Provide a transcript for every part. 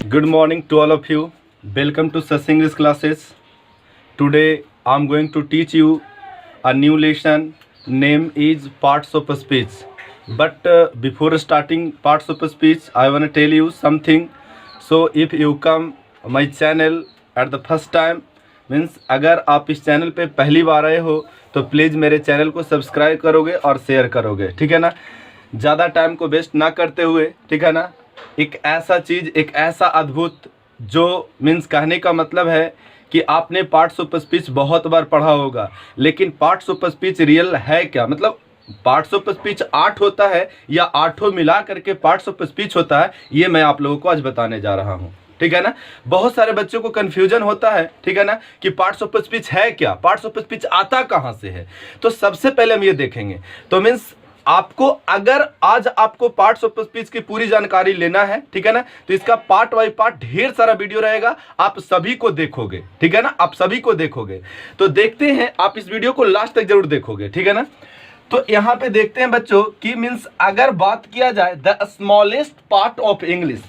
Good morning to all of you. Welcome to Sas English classes. Today I'm going to teach you a new lesson. Name is parts of speech. But before starting parts of speech, I want to tell you something. So if you come my channel at the first time, means अगर आप इस channel पे पहली बार आए हो तो please मेरे channel को सब्सक्राइब करोगे और शेयर करोगे, ठीक है ना। ज़्यादा टाइम को वेस्ट ना करते हुए, ठीक है ना, एक ऐसा चीज़, एक ऐसा अद्भुत जो मीन्स कहने का मतलब है कि आपने पार्ट्स ऑफ स्पीच बहुत बार पढ़ा होगा, लेकिन पार्ट्स ऑफ स्पीच रियल है क्या, मतलब पार्ट्स ऑफ स्पीच 8 होता है या आठों मिला करके पार्ट्स ऑफ स्पीच होता है, ये मैं आप लोगों को आज बताने जा रहा हूँ, ठीक है ना। बहुत सारे बच्चों को कंफ्यूजन होता है, ठीक है ना, कि पार्ट्स ऑफ स्पीच है क्या, पार्ट्स ऑफ स्पीच आता कहाँ से है। तो सबसे पहले हम ये देखेंगे, तो मीन्स आपको अगर आज आपको पार्ट्स ऑफ स्पीच की पूरी जानकारी लेना है, ठीक है ना, तो इसका पार्ट बाय पार्ट ढेर सारा वीडियो रहेगा, आप सभी को देखोगे, ठीक है ना, आप सभी को देखोगे। तो देखते हैं, आप इस वीडियो को लास्ट तक जरूर देखोगे, ठीक है ना। तो यहां पे देखते हैं बच्चों कि मीन्स अगर बात किया जाए the smallest part of English,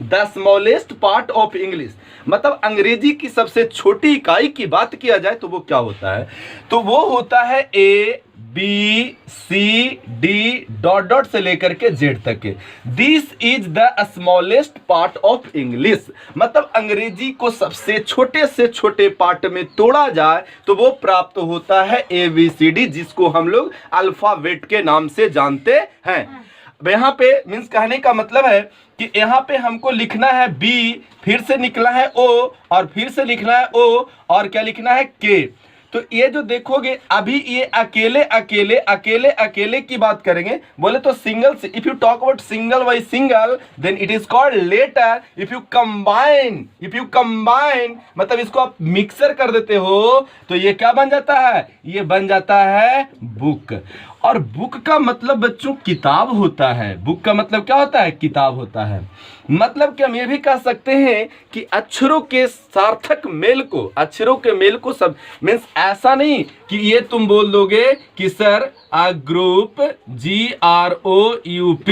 the smallest part of English मतलब अंग्रेजी की सबसे छोटी इकाई की बात किया जाए तो वो क्या होता है, तो वो होता है A B C D dot dot से लेकर के जेड तक के। This is the smallest part of English मतलब अंग्रेजी को सबसे छोटे से छोटे पार्ट में तोड़ा जाए तो वो प्राप्त होता है ए बी सी डी, जिसको हम लोग अल्फाबेट के नाम से जानते हैं। यहाँ पे मीन्स कहने का मतलब है कि यहाँ पे हमको लिखना है बी, फिर से निकला है ओ, और फिर से लिखना है ओ, और क्या लिखना है के। तो ये जो देखोगे अभी ये अकेले अकेले अकेले अकेले की बात करेंगे, बोले तो सिंगल से, if you talk about single by single then it is called letter. If you combine मतलब इसको आप मिक्सर कर देते हो तो ये क्या बन जाता है, ये बन जाता है बुक। और बुक का मतलब बच्चों किताब होता है, बुक का मतलब क्या होता है, किताब होता है। मतलब कि हम ये भी कह सकते हैं कि अक्षरों के सार्थक मेल को, अक्षरों के मेल को सब मीन्स ऐसा नहीं कि ये तुम बोल दोगे कि sir a group GROUP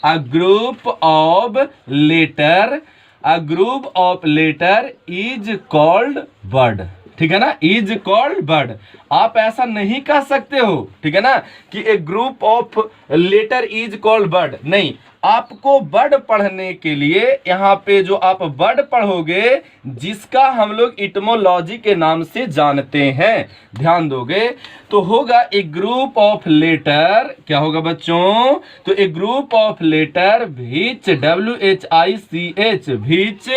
a group of letter, a group of letter is called word, ठीक है ना, इज कॉल्ड वर्ड। आप ऐसा नहीं कह सकते हो, ठीक है ना, कि a group of letter is called word, नहीं। आपको वर्ड पढ़ने के लिए यहाँ पे जो आप वर्ड पढ़ोगे जिसका हम लोग इटमोलॉजी के नाम से जानते हैं, ध्यान दोगे तो होगा ए ग्रुप ऑफ लेटर, क्या होगा बच्चों, तो a group of letter which WHICH which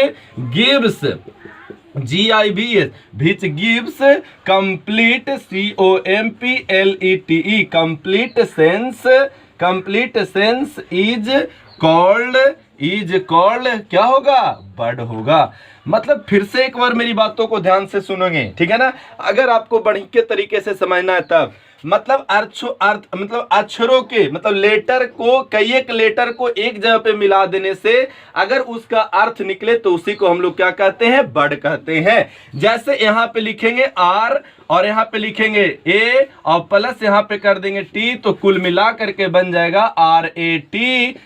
gives GIVS which gives complete COMPLETE complete sense is called क्या होगा, वर्ड होगा। मतलब फिर से एक बार मेरी बातों को ध्यान से सुनोगे, ठीक है ना, अगर आपको बढ़िया तरीके से समझना है तब। मतलब मतलब अक्षरों के मतलब लेटर को, कई एक लेटर को एक जगह पे मिला देने से अगर उसका अर्थ निकले तो उसी को हम लोग क्या कहते हैं, वर्ड कहते हैं। जैसे यहाँ पे लिखेंगे आर और यहाँ पे लिखेंगे ए और प्लस यहाँ पे कर देंगे टी, तो कुल मिला करके बन जाएगा RAT।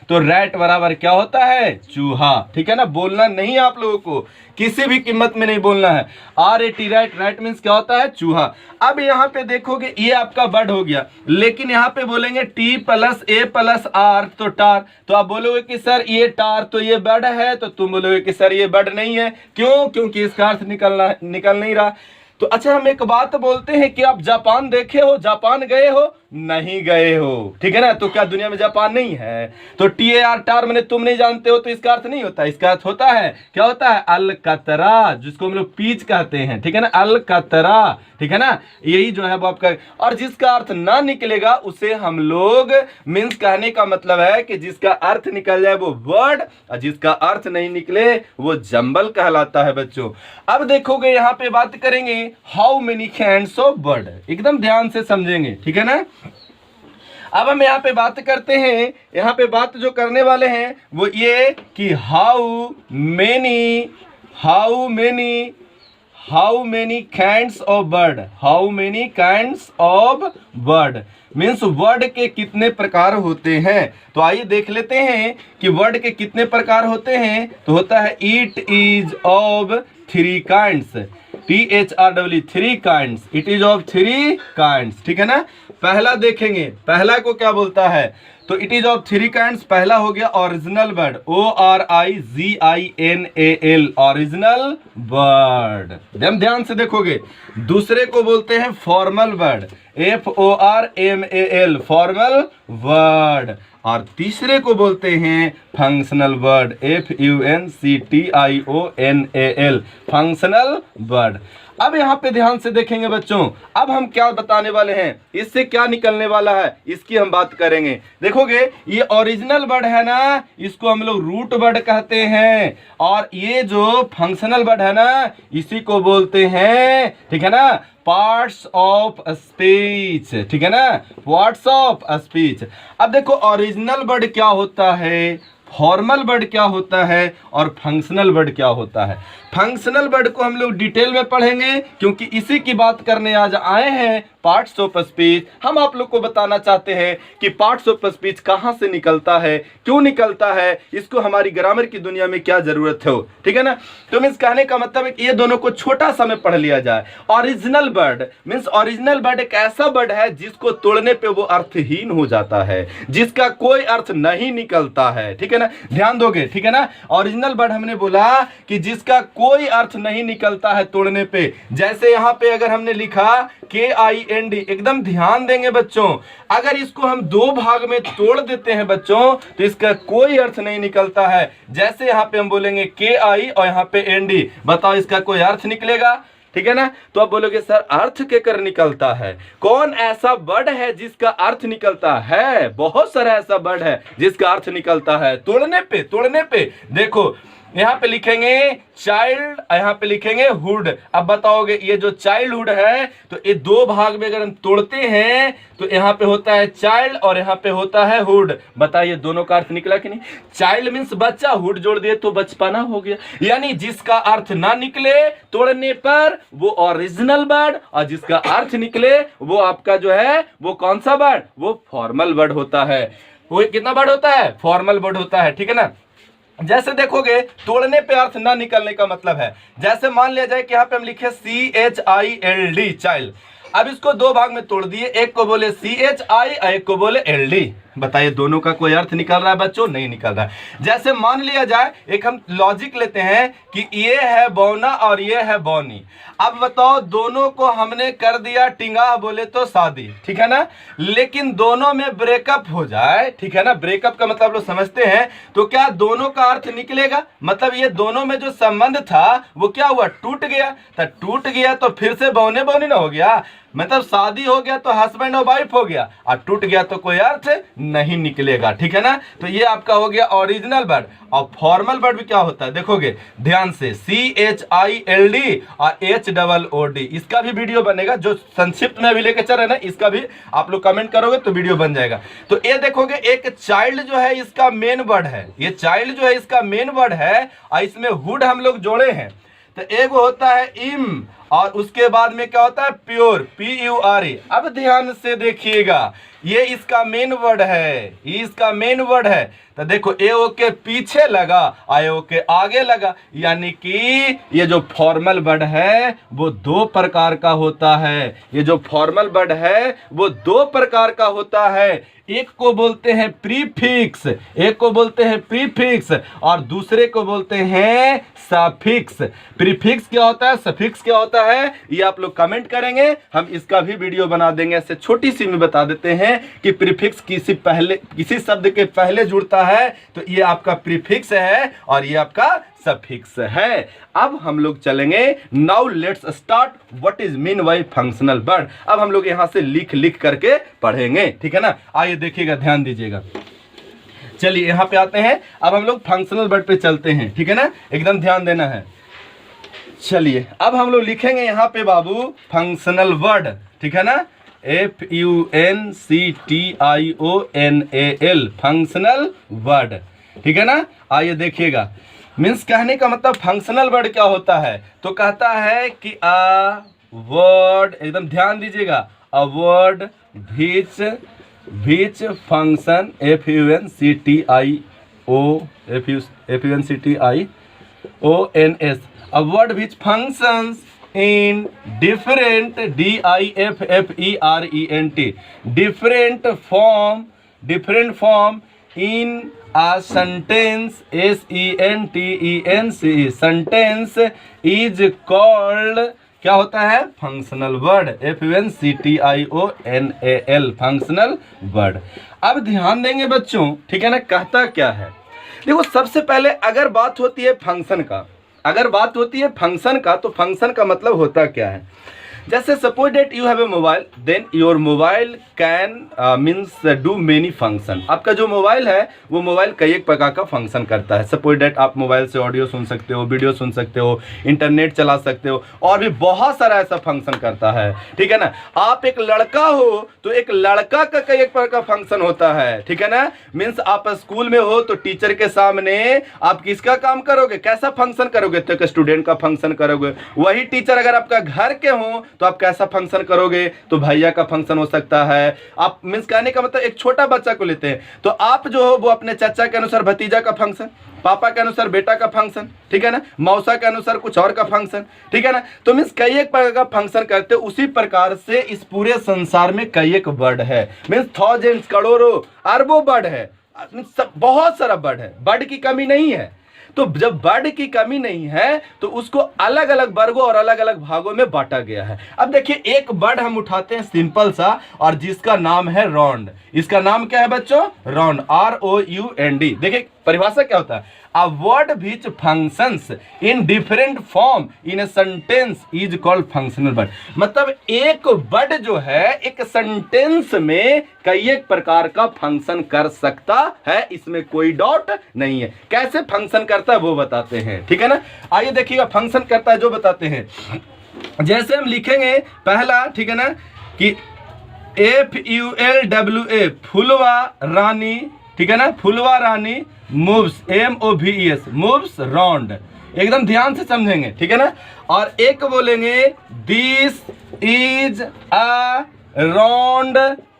तो रैट बराबर क्या होता है, चूहा, ठीक है ना। बोलना नहीं आप लोगों को, किसी भी कीमत में नहीं बोलना है। RAT रैट, रैट मीन्स क्या होता है, चूहा। अब यहाँ पे देखोगे ये आपका वर्ड हो गया, लेकिन यहाँ पे बोलेंगे T + A + R तो टार, तो आप बोलोगे कि सर ये टार तो ये वर्ड है, तो तुम बोलोगे कि सर ये वर्ड नहीं है, क्यों, क्योंकि इसका अर्थ निकल नहीं रहा। तो अच्छा हम एक बात बोलते हैं कि आप जापान देखे हो, जापान गए हो, नहीं गए हो, ठीक है ना, तो क्या दुनिया में जापान नहीं है। तो TAR टार मैंने तुम नहीं जानते हो तो इसका अर्थ नहीं होता, इसका अर्थ होता है, क्या होता है, अलकतरा, जिसको हम लोग पीच कहते हैं, ठीक है ना, अलकतरा, ठीक है ना, यही जो है वो आपका। और जिसका अर्थ ना निकलेगा उसे हम लोग मीन्स कहने का मतलब है कि जिसका अर्थ निकल जाए वो वर्ड, और जिसका अर्थ नहीं निकले वो जंबल कहलाता है बच्चों। अब देखोगे यहाँ पे बात करेंगे how many hands of bird, एकदम ध्यान से समझेंगे, ठीक है ना। अब हम यहाँ पे बात करते हैं, यहाँ पे बात जो करने वाले हैं वो ये कि how many kinds of bird, how many kinds of bird means word के कितने प्रकार होते हैं। तो आइए देख लेते हैं कि वर्ड के कितने प्रकार होते हैं। तो होता है it is of 3 kinds, THRW 3 kinds, it is of 3 kinds, ठीक है ना। पहला देखेंगे, पहला को क्या बोलता है, तो इट इज ऑफ 3 काइंड्स। पहला हो गया original word, ORIGINAL, original word. ध्यान से देखोगे। दूसरे को बोलते हैं formal word, FORMAL, formal word. और तीसरे को बोलते हैं functional word, FUNCTIONAL, functional word. अब यहाँ पे ध्यान से देखेंगे बच्चों, अब हम क्या बताने वाले हैं, इससे क्या निकलने वाला है, इसकी हम बात करेंगे। देखोगे ये ओरिजिनल वर्ड है ना, इसको हम लोग रूट वर्ड कहते हैं, और ये जो फंक्शनल वर्ड है ना, इसी को बोलते हैं, ठीक है ना, पार्ट्स ऑफ स्पीच, ठीक है ना, पार्ट्स ऑफ स्पीच। अब देखो ओरिजिनल वर्ड क्या होता है, फॉर्मल वर्ड क्या होता है, और फंक्शनल वर्ड क्या होता है। फंक्शनल वर्ड को हम लोग डिटेल में पढ़ेंगे, क्योंकि इसी की बात करने आज आए हैं, पार्ट्स ऑफ स्पीच। हम आप लोग को बताना चाहते हैं कि पार्ट्स ऑफ स्पीच कहाँ से निकलता है, क्यों निकलता है, इसको हमारी ग्रामर की दुनिया में क्या जरूरत है, ठीक है ना। तो मीन्स कहने का मतलब है कि ये दोनों को छोटा सा में पढ़ लिया जाए। Original word means original word एक ऐसा वर्ड है जिसको तोड़ने पे वो अर्थहीन हो जाता है, जिसका कोई अर्थ नहीं निकलता है, ठीक है ना। ध्यान दोगे, ठीक है ना। ओरिजिनल वर्ड हमने बोला कि जिसका कोई अर्थ नहीं निकलता है तोड़ने पे। जैसे यहाँ पे अगर हमने लिखा KIND, एकदम ध्यान देंगे बच्चों, अगर इसको हम 2 भाग में तोड़ देते हैं बच्चों, तो इसका कोई अर्थ नहीं निकलता है। जैसे यहाँ पे हम बोलेंगे KI और यहाँ पे ND, बताओ इसका कोई अर्थ निकलेगा, ठीक है ना। तो आप बोलोगे सर अर्थ के कर निकलता है, कौन ऐसा वर्ड है जिसका अर्थ निकलता है, बहुत सारा ऐसा वर्ड है जिसका अर्थ निकलता है तोड़ने पे। देखो यहाँ पे लिखेंगे चाइल्ड, यहाँ पे लिखेंगे हुड। अब बताओगे ये जो चाइल्डहुड है, तो ये 2 भाग में अगर हम तोड़ते हैं तो यहाँ पे होता है चाइल्ड और यहाँ पे होता है हुड। बताइए दोनों का अर्थ निकला कि नहीं। चाइल्ड मीन्स बच्चा, हुड जोड़ दिए तो बचपना हो गया। यानी जिसका अर्थ ना निकले तोड़ने पर वो ओरिजिनल वर्ड, और जिसका अर्थ निकले वो आपका जो है वो कौन सा वर्ड, वो फॉर्मल वर्ड होता है। वो कितना वर्ड होता है, फॉर्मल वर्ड होता है, ठीक है ना। जैसे देखोगे तोड़ने पे अर्थ ना निकलने का मतलब है, जैसे मान लिया जाए कि यहाँ पे हम लिखे CHILD, चाइल्ड। अब इसको 2 भाग में तोड़ दिए, एक को बोले CHI, एक को बोले LD। बताइए दोनों का कोई अर्थ निकल रहा है बच्चों, नहीं निकल रहा है। जैसे मान लिया जाए, एक हम लॉजिक लेते हैं कि ये है बौना और ये है बौनी। अब बताओ दोनों को हमने कर दिया टिंगा बोले तो शादी, ठीक है ना। लेकिन दोनों में ब्रेकअप हो जाए, ठीक है ना, ब्रेकअप का मतलब लोग समझते हैं, तो क्या दोनों का अर्थ निकलेगा, मतलब ये दोनों में जो संबंध था वो क्या हुआ, टूट गया। तो टूट गया तो फिर से बौने बौनी ना हो गया, मतलब शादी हो गया तो हस्बैंड और वाइफ हो गया, और टूट गया तो कोई अर्थ नहीं निकलेगा, ठीक है ना। तो ये आपका हो गया ओरिजिनल वर्ड। और फॉर्मल वर्ड भी क्या होता है, देखोगे ध्यान से, CHILD और HOOD, इसका भी वीडियो बनेगा, जो संक्षिप्त में अभी लेके चल रहे ना, इसका भी आप लोग कमेंट करोगे तो वीडियो बन जाएगा। तो ये देखोगे एक चाइल्ड जो है इसका मेन वर्ड है, ये चाइल्ड जो है इसका मेन वर्ड है, और इसमें हुड हम लोग जोड़े हैं। तो एक होता है इम, और उसके बाद में क्या होता है प्योर, PURE। अब ध्यान से देखिएगा, ये इसका मेन वर्ड है, ये इसका मेन वर्ड है। तो देखो AO के पीछे लगा, AO के आगे लगा, यानी कि ये जो फॉर्मल वर्ड है वो 2 प्रकार का होता है। ये जो फॉर्मल वर्ड है वो 2 प्रकार का होता है। एक को बोलते हैं प्रीफिक्स, एक को बोलते हैं प्रीफिक्स, और दूसरे को बोलते हैं सफिक्स। प्रीफिक्स क्या होता है, सफिक्स क्या होता है, ये आप लोग कमेंट करेंगे, हम इसका भी वीडियो बना देंगे। ऐसे छोटी सी में बता देते हैं कि प्रीफिक्स किसी शब्द के पहले जुड़ता है, तो ये आपका प्रीफिक्स है और ये आपका सफिक्स है। अब हम लोग चलेंगे, now let's start what is mean by functional word. अब हम लोग यहां से लिख करके पढ़ेंगे, ठीक है ना। आइए देखिएगा, ध्यान दीजिएगा। चलिए यहाँ पे आते हैं, अब हम लोग फंक्शनल वर्ड पे चलते हैं, ठीक है ना, एकदम ध्यान देना है। चलिए अब हम लोग लिखेंगे यहाँ पे बाबू फंक्शनल वर्ड, ठीक है ना, FUNCTIONAL, फंक्शनल वर्ड, ठीक है ना। आइए देखिएगा, मीन्स कहने का मतलब फंक्शनल वर्ड क्या होता है, तो कहता है कि अ वर्ड, एकदम ध्यान दीजिएगा, a word which which function functions a word which functions in different different form in a sentence sentence is called क्या होता है? Functional word FUNCTIONAL functional word. अब ध्यान देंगे बच्चों, ठीक है ना, कहता क्या है? देखो सबसे पहले अगर बात होती है फंक्शन का, तो फंक्शन का मतलब होता क्या है? जैसे suppose that you have a mobile, then your mobile can means do many function. आपका जो मोबाइल है वो मोबाइल कई एक प्रकार का फंक्शन करता है। सपोज डेट आप मोबाइल से ऑडियो सुन सकते हो, वीडियो सुन सकते हो, इंटरनेट चला सकते हो, और भी बहुत सारा ऐसा फंक्शन करता है, ठीक है ना। आप एक लड़का हो तो एक लड़का का कई एक प्रकार का फंक्शन होता है, ठीक है ना। मीन्स आप स्कूल में हो तो टीचर के सामने आप किसका काम करोगे, कैसा फंक्शन करोगे? तो एक स्टूडेंट का फंक्शन करोगे। वही टीचर अगर आपका घर के हो तो आप कैसा फंक्शन करोगे? तो भैया का फंक्शन हो सकता है। आप मीन्स कहने का मतलब एक छोटा बच्चा को लेते हैं तो आप जो हो वो अपने चाचा के अनुसार भतीजा का फंक्शन, पापा के अनुसार बेटा का फंक्शन, ठीक है ना, मौसा के अनुसार कुछ और का फंक्शन, ठीक है ना। तो मीन्स कई एक प्रकार का फंक्शन करते, उसी प्रकार से इस पूरे संसार में कई एक वर्ड है। मीन्स थाउजेंड्स, करोड़ों, अरबों वर्ड है, बहुत सारा वर्ड है। वर्ड की कमी नहीं है। तो जब वर्ड की कमी नहीं है तो उसको अलग अलग वर्गों और अलग अलग भागों में बांटा गया है। अब देखिए एक वर्ड हम उठाते हैं सिंपल सा, और जिसका नाम है राउंड। इसका नाम क्या है बच्चों? Round, ROUND। देखिए परिभाषा क्या होता है? A word which functions in different form in a sentence is called functional word। मतलब एक वर्ड जो है एक सेंटेंस में कई एक प्रकार का फंक्शन कर सकता है, इसमें कोई डाउट नहीं है। कैसे फंक्शन करता है वो बताते हैं, ठीक है ना। आइए देखिएगा फंक्शन करता है जो बताते हैं। जैसे हम लिखेंगे पहला, ठीक है ना, कि FULWA फुलवा रानी, ठीक है ना, फुलवा रानी मूव्स, MOVES मूव्स राउंड। एकदम ध्यान से समझेंगे, ठीक है ना। और एक बोलेंगे this is a round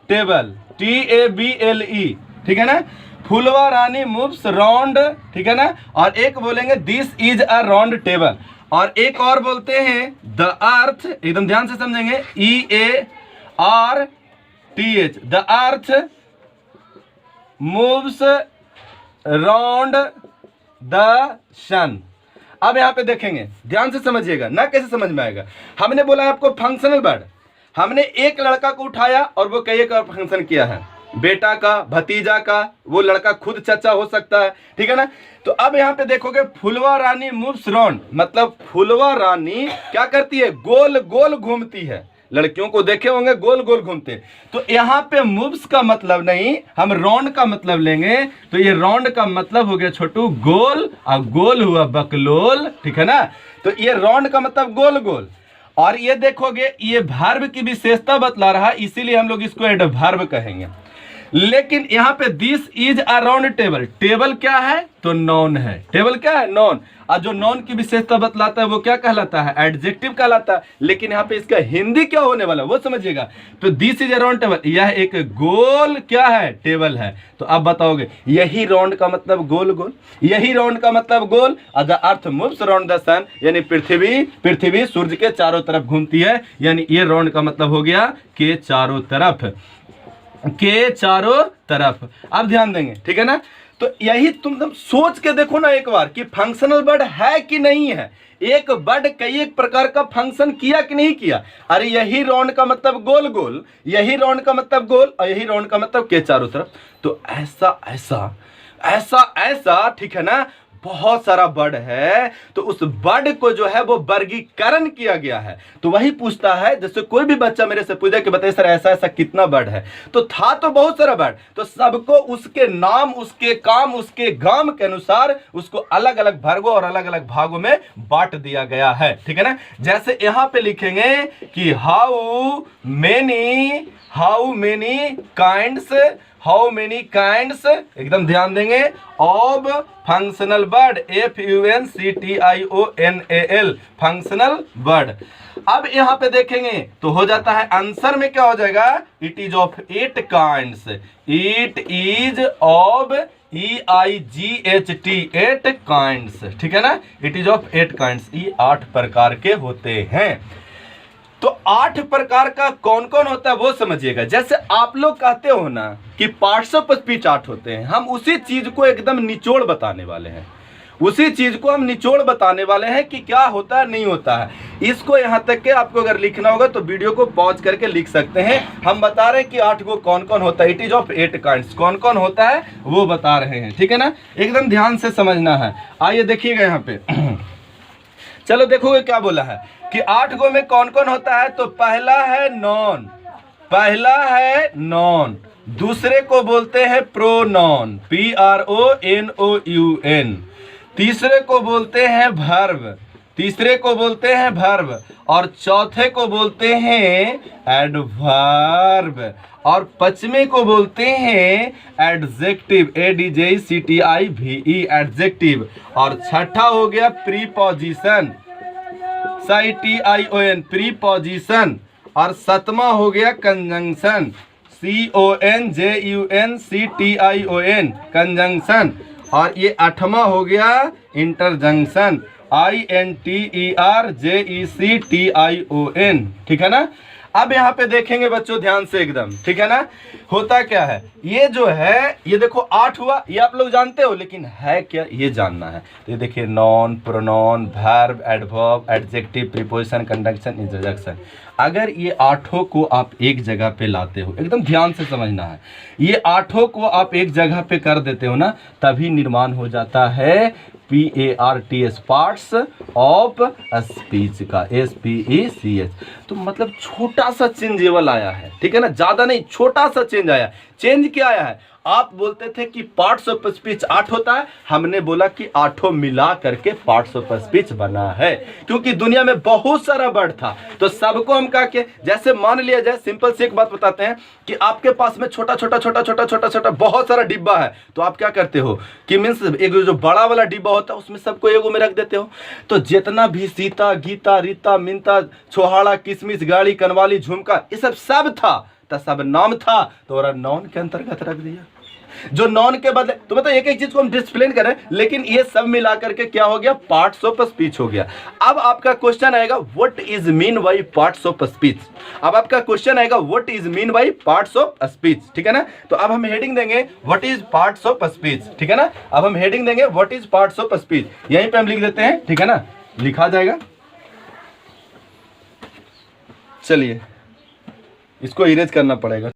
table, TABLE, ठीक है ना, फुलवा रानी मूव्स राउंड, ठीक है ना। और एक बोलेंगे this is a round table. और एक और बोलते हैं द अर्थ, एकदम ध्यान से समझेंगे, EARTH, the earth moves round the sun. अब यहां पे देखेंगे, ध्यान से समझिएगा ना, कैसे समझ में आएगा। हमने बोला आपको फंक्शनल वर्ड, हमने एक लड़का को उठाया और वो कई का फंक्शन किया है, बेटा का, भतीजा का, वो लड़का खुद चाचा हो सकता है, ठीक है ना। तो अब यहाँ पे देखोगे फुलवा रानी मूव्स राउंड, मतलब फुलवा रानी क्या करती है? गोल गोल घूमती है। लड़कियों को देखे होंगे गोल गोल घूमते। तो यहाँ पे मूव्स का मतलब नहीं, हम राउंड का मतलब लेंगे। तो ये राउंड का मतलब हो गया छोटू गोल, और गोल हुआ बकलोल, ठीक है ना। तो ये राउंड का मतलब गोल गोल। और ये देखोगे ये वर्ब की विशेषता बतला रहा है, इसीलिए हम लोग इसको एडवर्ब कहेंगे। लेकिन यहाँ पे this is a round table, table क्या है? तो नॉन है। टेबल क्या है? नॉन। और जो नॉन की विशेषता बतलाता है वो क्या कहलाता है? एडजेक्टिव कहलाता है। लेकिन यहाँ पे इसका हिंदी क्या होने वाला वो समझिएगा। तो this is a round table, यह एक गोल क्या है? टेबल है। तो अब बताओगे यही राउंड का मतलब गोल गोल, यही राउंड का मतलब गोल। The earth moves around the sun, यानी पृथ्वी सूर्य के चारों तरफ घूमती है, यानी ये राउंड का मतलब हो गया के चारों तरफ, के चारों तरफ। अब ध्यान देंगे, ठीक है ना। तो यही तुम सोच के देखो ना एक बार कि फंक्शनल वर्ड है कि नहीं है। एक वर्ड कई एक प्रकार का फंक्शन किया कि नहीं किया। अरे यही राउंड का मतलब गोल गोल, यही राउंड का मतलब गोल, और यही राउंड का मतलब के चारों तरफ। तो ऐसा ऐसा ऐसा ऐसा, ठीक है ना, बहुत सारा वर्ड है। तो उस वर्ड को जो है वो वर्गीकरण किया गया है। तो वही पूछता है, जैसे कोई भी बच्चा मेरे से पूछे कि बताइए सर ऐसा ऐसा कितना वर्ड है, तो था तो बहुत सारा वर्ड, तो सबको उसके नाम, उसके काम, उसके गाम के अनुसार उसको अलग अलग वर्गों और अलग अलग भागों में बांट दिया गया है, ठीक है ना। जैसे यहां पे लिखेंगे कि how many kinds how many kinds, एकदम ध्यान देंगे, of functional word, FUNCTIONAL, functional word. अब यहाँ पे देखेंगे तो हो जाता है आंसर में क्या हो जाएगा, it is of 8 kinds, it is of EIGHT 8 kinds, ठीक है ना, इट इज ऑफ 8 काइंड्स, ये 8 प्रकार के होते हैं। तो 8 प्रकार का कौन कौन होता है वो समझिएगा। जैसे आप लोग कहते हो ना कि पार्ट्स ऑफ स्पीच 8 होते हैं, हम उसी चीज को एकदम निचोड़ बताने वाले हैं, उसी चीज को हम निचोड़ बताने वाले हैं कि क्या होता है नहीं होता है। इसको यहां तक के आपको अगर लिखना होगा तो वीडियो को पॉज करके लिख सकते हैं। हम बता रहे हैं कि 8 को कौन कौन होता है, इट इज ऑफ 8 काइंड्स, कौन कौन होता है वो बता रहे हैं, ठीक है ना, एकदम ध्यान से समझना है। आइए देखिएगा यहाँ पे चलो देखोगे क्या बोला है कि 8 गो में कौन कौन होता है। तो पहला है नॉन, पहला है नॉन, दूसरे को बोलते हैं प्रोनॉन, PRONOUN, तीसरे को बोलते हैं वर्ब, तीसरे को बोलते हैं वर्ब, और चौथे को बोलते हैं एडवर्ब, और पांचवें को बोलते हैं एडजेक्टिव, ADJECTIVE, एडजेक्टिव, और छठा हो गया प्रीपोजिशन, CITION, प्रीपोजिशन, और सातवां हो गया कंजंक्शन, CONJUNCTION, कंजंक्शन, और ये 8वां हो गया इंटरजंक्शन, INTERJECTION, ठीक है ना। अब यहाँ पे देखेंगे बच्चों ध्यान से एकदम, ठीक है ना, होता क्या है, ये जो है ये देखो 8 हुआ, ये आप लोग जानते हो, लेकिन है क्या ये जानना है। तो ये देखिए noun, pronoun, verb, adverb, adjective, preposition, conjunction, interjection. अगर ये 8 को आप एक जगह पे लाते हो, एकदम ध्यान से समझना है, ये 8 को आप एक जगह पे कर देते हो ना, तभी निर्माण हो जाता है PARTS, पार्ट्स ऑफ स्पीच का, SPECH। तो मतलब छोटा सा चेंजेबल आया है, ठीक है ना, ज्यादा नहीं, छोटा सा चेंज आया। चेंज क्या आया है, आप बोलते थे कि पार्ट्स ऑफ स्पीच 8 होता है, हमने बोला कि 8 मिला करके पार्ट्स ऑफ स्पीच बना है, क्योंकि दुनिया में बहुत सारा वर्ड था, तो सबको हम कहा के, जैसे मान लिया जाए, सिंपल से एक बात बताते हैं कि आपके पास में छोटा छोटा छोटा छोटा छोटा छोटा बहुत सारा डिब्बा है, तो आप क्या करते हो कि मीन्स एक जो बड़ा वाला डिब्बा होता है उसमें सबको एगो में रख देते हो। तो जितना भी सीता, गीता, रीता, मिनता, छोहाड़ा, किशमिश, गाड़ी, कनवाली, झुमका, ये सब था, तो सब नाम था, तो और नॉन के अंतर्गत रख दिया। जो नॉन के बदले, तो मतलब एक एक चीज को हम डिस्प्लेन करें, लेकिन ये सब मिलाकर के क्या हो गया, पार्ट्स ऑफ स्पीच हो गया। अब आपका क्वेश्चन आएगा what is mean by parts of speech. अब आपका क्वेश्चन आएगा what is mean by parts of speech, ठीक है ना। तो अब हम हेडिंग देंगे what is parts of speech, ठीक है ना। अब हम हेडिंग देंगे what is parts of speech, यहीं पे हम लिख देते हैं, ठीक है ना, लिखा जाएगा। चलिए इसको इरेज करना पड़ेगा।